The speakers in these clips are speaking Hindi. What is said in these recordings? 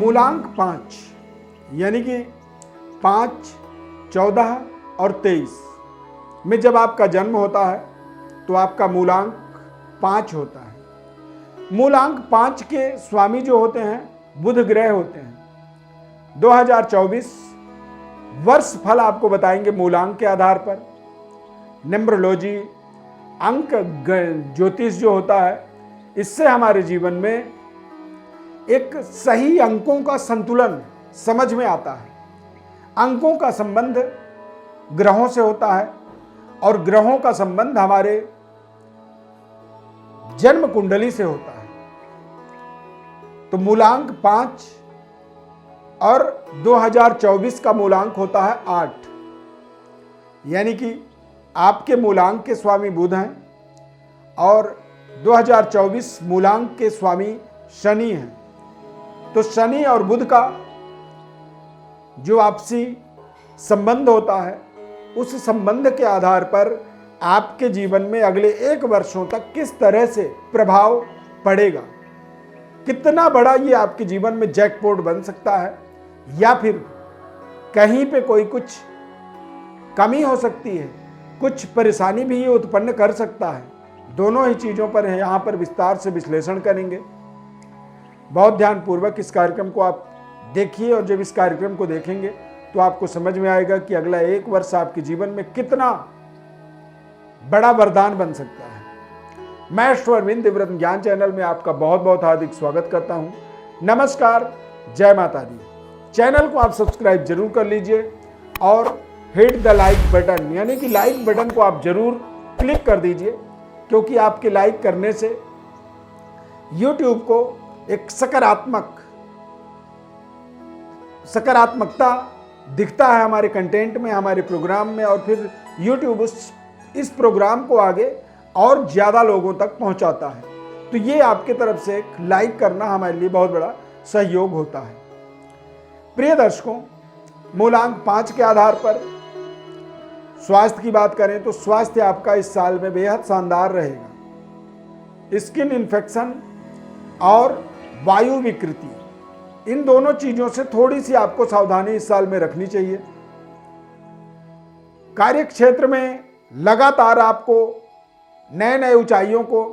मूलांक 5 यानी कि 5, 14 और 23 में जब आपका जन्म होता है तो आपका मूलांक 5 होता है। मूलांक 5 के स्वामी जो होते हैं बुध ग्रह होते हैं। 2024 वर्ष फल आपको बताएंगे मूलांक के आधार पर। न्यूमरोलॉजी अंक ज्योतिष जो होता है, इससे हमारे जीवन में एक सही अंकों का संतुलन समझ में आता है। अंकों का संबंध ग्रहों से होता है और ग्रहों का संबंध हमारे जन्म कुंडली से होता है। तो मूलांक 5 और 2024 का मूलांक होता है 8, यानी कि आपके मूलांक के स्वामी बुध हैं और 2024 मूलांक के स्वामी शनि हैं। तो शनि और बुध का जो आपसी संबंध होता है, उस संबंध के आधार पर आपके जीवन में अगले 1 वर्षों तक किस तरह से प्रभाव पड़ेगा, कितना बड़ा ये आपके जीवन में जैकपॉट बन सकता है या फिर कहीं पे कोई कुछ कमी हो सकती है, कुछ परेशानी भी ये उत्पन्न कर सकता है। दोनों ही चीज़ों पर यहाँ पर विस्तार से विश्लेषण करेंगे। बहुत ध्यानपूर्वक इस कार्यक्रम को आप देखिए और जब इस कार्यक्रम को देखेंगे तो आपको समझ में आएगा कि अगला 1 वर्ष आपके जीवन में कितना बड़ा वरदान बन सकता है। मैं अश्वरविंद दिव्यरत्न ज्ञान चैनल में आपका बहुत बहुत हार्दिक स्वागत करता हूं। नमस्कार, जय माता दी। चैनल को आप सब्सक्राइब जरूर कर लीजिए और हिट द लाइक बटन यानी कि लाइक बटन को आप जरूर क्लिक कर दीजिए, क्योंकि आपके लाइक करने से YouTube को एक सकारात्मकता दिखता है हमारे कंटेंट में, हमारे प्रोग्राम में, और फिर YouTube इस प्रोग्राम को आगे और ज़्यादा लोगों तक पहुंचाता है। तो ये आपके तरफ से लाइक करना हमारे लिए बहुत बड़ा सहयोग होता है। प्रिय दर्शकों, मूलांक 5 के आधार पर स्वास्थ्य की बात करें तो स्वास्थ्य आपका इस साल में बेहद शानदार रहेगा। स्किन इन्फेक्शन और वायु विकृति, इन दोनों चीजों से थोड़ी सी आपको सावधानी इस साल में रखनी चाहिए। कार्य क्षेत्र में लगातार आपको नए नए ऊंचाइयों को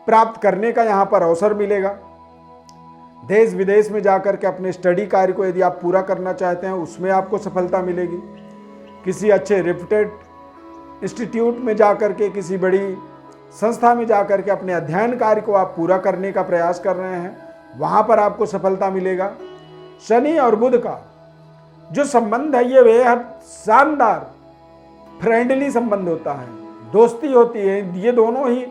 प्राप्त करने का यहाँ पर अवसर मिलेगा। देश विदेश में जाकर के अपने स्टडी कार्य को यदि आप पूरा करना चाहते हैं, उसमें आपको सफलता मिलेगी। किसी अच्छे रेप्यूटेड इंस्टीट्यूट में जाकर के, किसी बड़ी संस्था में जाकर के अपने अध्ययन कार्य को आप पूरा करने का प्रयास कर रहे हैं, वहाँ पर आपको सफलता मिलेगा। शनि और बुध का जो संबंध है ये बेहद शानदार फ्रेंडली संबंध होता है, दोस्ती होती है। ये दोनों ही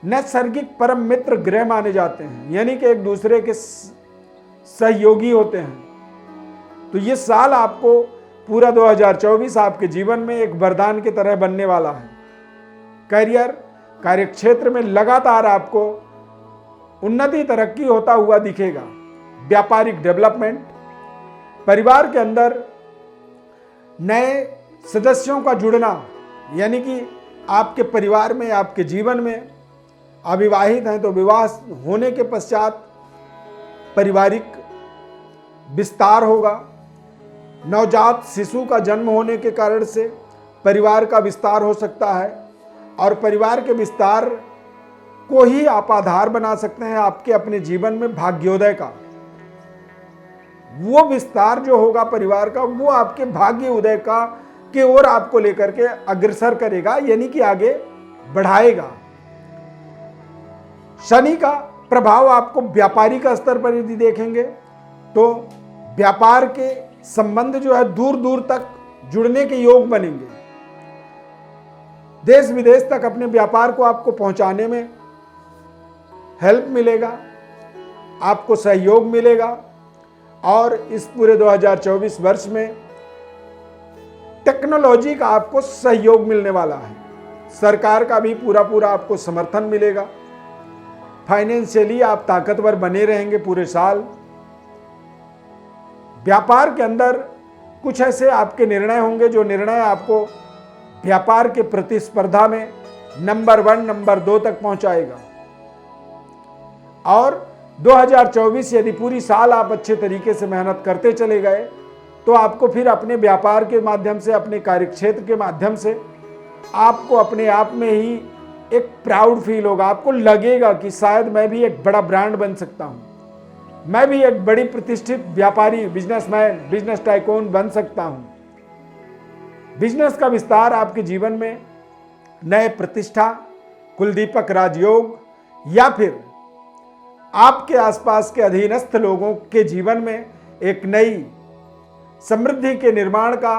नैसर्गिक परम मित्र ग्रह माने जाते हैं, यानी कि एक दूसरे के सहयोगी होते हैं। तो ये साल आपको पूरा 2024 आपके जीवन में एक वरदान की तरह बनने वाला है। करियर, कार्यक्षेत्र में लगातार आपको उन्नति तरक्की होता हुआ दिखेगा। व्यापारिक डेवलपमेंट, परिवार के अंदर नए सदस्यों का जुड़ना, यानी कि आपके परिवार में, आपके जीवन में अविवाहित हैं तो विवाह होने के पश्चात पारिवारिक विस्तार होगा। नवजात शिशु का जन्म होने के कारण से परिवार का विस्तार हो सकता है और परिवार के विस्तार को ही आप आधार बना सकते हैं आपके अपने जीवन में भाग्योदय का। वो विस्तार जो होगा परिवार का, वो आपके भाग्य उदय का की ओर आपको लेकर के अग्रसर करेगा, यानी कि आगे बढ़ाएगा। शनि का प्रभाव आपको व्यापारिक स्तर पर यदि देखेंगे तो व्यापार के संबंध जो है दूर दूर तक जुड़ने के योग बनेंगे। देश विदेश तक अपने व्यापार को आपको पहुंचाने में हेल्प मिलेगा, आपको सहयोग मिलेगा। और इस पूरे 2024 वर्ष में टेक्नोलॉजी का आपको सहयोग मिलने वाला है। सरकार का भी पूरा आपको समर्थन मिलेगा। फाइनेंशियली आप ताकतवर बने रहेंगे पूरे साल। व्यापार के अंदर कुछ ऐसे आपके निर्णय होंगे जो निर्णय आपको व्यापार के प्रतिस्पर्धा में नंबर 1, नंबर 2 तक पहुंचाएगा। और 2024 यदि पूरी साल आप अच्छे तरीके से मेहनत करते चले गए तो आपको फिर अपने व्यापार के माध्यम से, अपने कार्यक्षेत्र के माध्यम से आपको अपने आप में ही एक प्राउड फील होगा। आपको लगेगा कि शायद मैं भी एक बड़ा ब्रांड बन सकता हूँ, मैं भी एक बड़ी प्रतिष्ठित व्यापारी, बिजनेसमैन, बिजनेस टाइकून बन सकता हूँ। बिजनेस का विस्तार आपके जीवन में नए प्रतिष्ठा, कुलदीपक राजयोग या फिर आपके आसपास के अधीनस्थ लोगों के जीवन में एक नई समृद्धि के निर्माण का,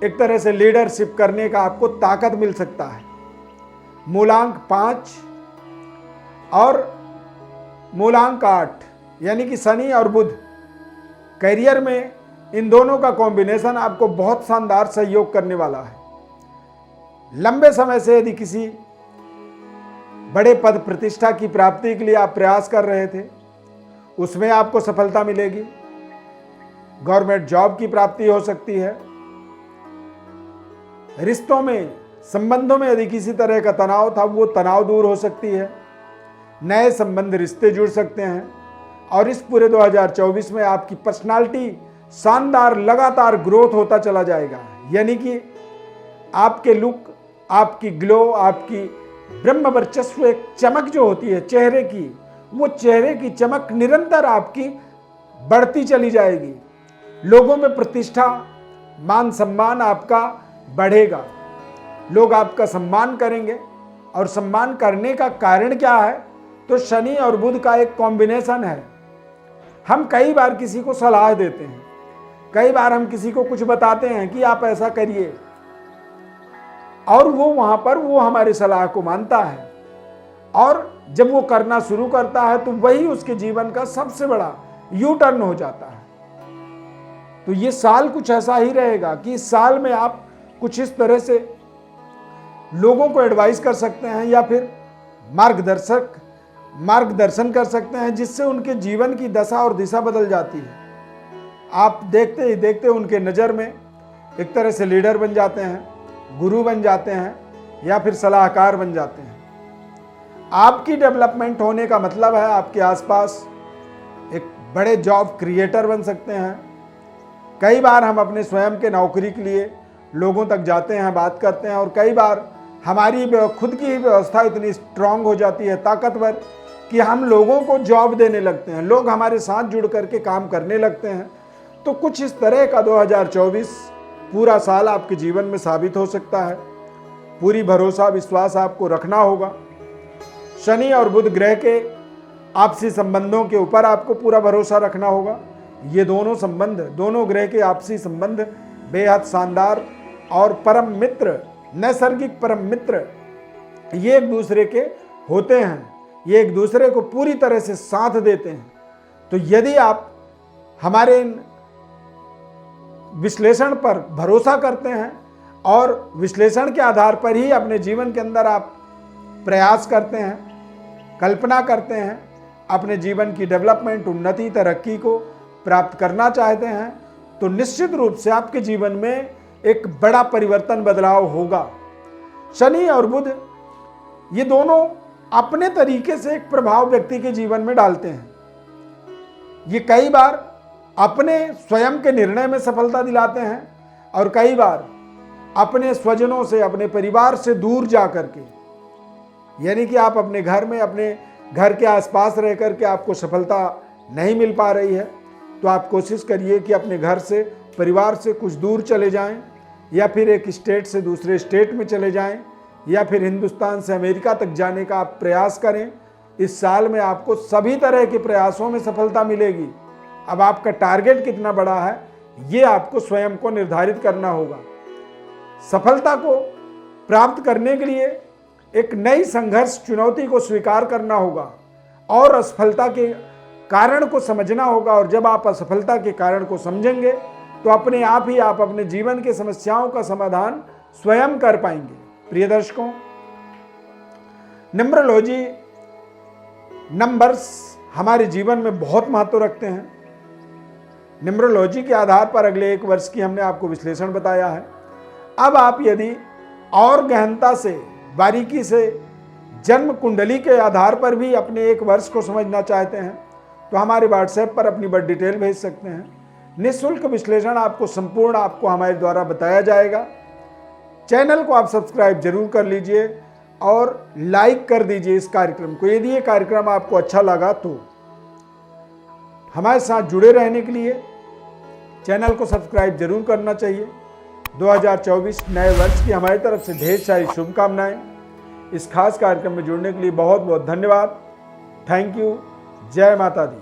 एक तरह से लीडरशिप करने का आपको ताकत मिल सकता है। मूलांक 5 और मूलांक 8 यानी कि शनि और बुध, करियर में इन दोनों का कॉम्बिनेशन आपको बहुत शानदार सहयोग करने वाला है। लंबे समय से यदि किसी बड़े पद प्रतिष्ठा की प्राप्ति के लिए आप प्रयास कर रहे थे, उसमें आपको सफलता मिलेगी। गवर्नमेंट जॉब की प्राप्ति हो सकती है। रिश्तों में, संबंधों में यदि किसी तरह का तनाव था, वो तनाव दूर हो सकती है। नए संबंध, रिश्ते जुड़ सकते हैं। और इस पूरे 2024 में आपकी पर्सनालिटी शानदार, लगातार ग्रोथ होता चला जाएगा। यानी कि आपके लुक, आपकी ग्लो, आपकी ब्रह्म वर्चस्व, एक चमक जो होती है चेहरे की, वो चेहरे की चमक निरंतर आपकी बढ़ती चली जाएगी। लोगों में प्रतिष्ठा, मान सम्मान आपका बढ़ेगा। लोग आपका सम्मान करेंगे। और सम्मान करने का कारण क्या है? तो शनि और बुध का एक कॉम्बिनेशन है। हम कई बार किसी को सलाह देते हैं, कई बार हम किसी को कुछ बताते हैं कि आप ऐसा करिए, और वो वहां पर वो हमारी सलाह को मानता है। और जब वो करना शुरू करता है तो वही उसके जीवन का सबसे बड़ा यू टर्न हो जाता है। तो ये साल कुछ ऐसा ही रहेगा कि इस साल में आप कुछ इस तरह से लोगों को एडवाइस कर सकते हैं या फिर मार्गदर्शन कर सकते हैं, जिससे उनके जीवन की दशा और दिशा बदल जाती है। आप देखते ही देखते उनके नज़र में एक तरह से लीडर बन जाते हैं, गुरु बन जाते हैं या फिर सलाहकार बन जाते हैं। आपकी डेवलपमेंट होने का मतलब है आपके आसपास एक बड़े जॉब क्रिएटर बन सकते हैं। कई बार हम अपने स्वयं के नौकरी के लिए लोगों तक जाते हैं, बात करते हैं, और कई बार हमारी खुद की ही व्यवस्था इतनी स्ट्रांग हो जाती है, ताकतवर, कि हम लोगों को जॉब देने लगते हैं, लोग हमारे साथ जुड़ करके काम करने लगते हैं। तो कुछ इस तरह का 2024 पूरा साल आपके जीवन में साबित हो सकता है। पूरी भरोसा, विश्वास आपको रखना होगा। शनि और बुध ग्रह के आपसी संबंधों के ऊपर आपको पूरा भरोसा रखना होगा। ये दोनों संबंध, दोनों ग्रह के आपसी संबंध बेहद शानदार और परम मित्र, नैसर्गिक परम मित्र, ये एक दूसरे के होते हैं। ये एक दूसरे को पूरी तरह से साथ देते हैं। तो यदि आप हमारे विश्लेषण पर भरोसा करते हैं और विश्लेषण के आधार पर ही अपने जीवन के अंदर आप प्रयास करते हैं, कल्पना करते हैं, अपने जीवन की डेवलपमेंट, उन्नति, तरक्की को प्राप्त करना चाहते हैं, तो निश्चित रूप से आपके जीवन में एक बड़ा परिवर्तन, बदलाव होगा। शनि और बुध ये दोनों अपने तरीके से एक प्रभाव व्यक्ति के जीवन में डालते हैं। ये कई बार अपने स्वयं के निर्णय में सफलता दिलाते हैं और कई बार अपने स्वजनों से, अपने परिवार से दूर जा करके, यानी कि आप अपने घर में, अपने घर के आसपास रह करके आपको सफलता नहीं मिल पा रही है, तो आप कोशिश करिए कि अपने घर से, परिवार से कुछ दूर चले जाएं, या फिर एक स्टेट से दूसरे स्टेट में चले जाएं, या फिर हिंदुस्तान से अमेरिका तक जाने का आप प्रयास करें। इस साल में आपको सभी तरह के प्रयासों में सफलता मिलेगी। अब आपका टारगेट कितना बड़ा है, ये आपको स्वयं को निर्धारित करना होगा। सफलता को प्राप्त करने के लिए एक नई संघर्ष, चुनौती को स्वीकार करना होगा और असफलता के कारण को समझना होगा। और जब आप असफलता के कारण को समझेंगे तो अपने आप ही आप अपने जीवन के समस्याओं का समाधान स्वयं कर पाएंगे। प्रिय दर्शकों, न्यूमरोलॉजी, नंबर्स हमारे जीवन में बहुत महत्व रखते हैं। न्यूमरोलॉजी के आधार पर अगले 1 वर्ष की हमने आपको विश्लेषण बताया है। अब आप यदि और गहनता से, बारीकी से जन्म कुंडली के आधार पर भी अपने 1 वर्ष को समझना चाहते हैं, तो हमारे व्हाट्सएप पर अपनी बर्थ डिटेल भेज सकते हैं। निःशुल्क विश्लेषण आपको संपूर्ण आपको हमारे द्वारा बताया जाएगा। चैनल को आप सब्सक्राइब जरूर कर लीजिए और लाइक कर दीजिए इस कार्यक्रम को। यदि ये कार्यक्रम आपको अच्छा लगा तो हमारे साथ जुड़े रहने के लिए चैनल को सब्सक्राइब जरूर करना चाहिए। 2024 नए वर्ष की हमारी तरफ से ढेर सारी शुभकामनाएं। इस खास कार्यक्रम में जुड़ने के लिए बहुत बहुत धन्यवाद। Thank you. जय माता दी।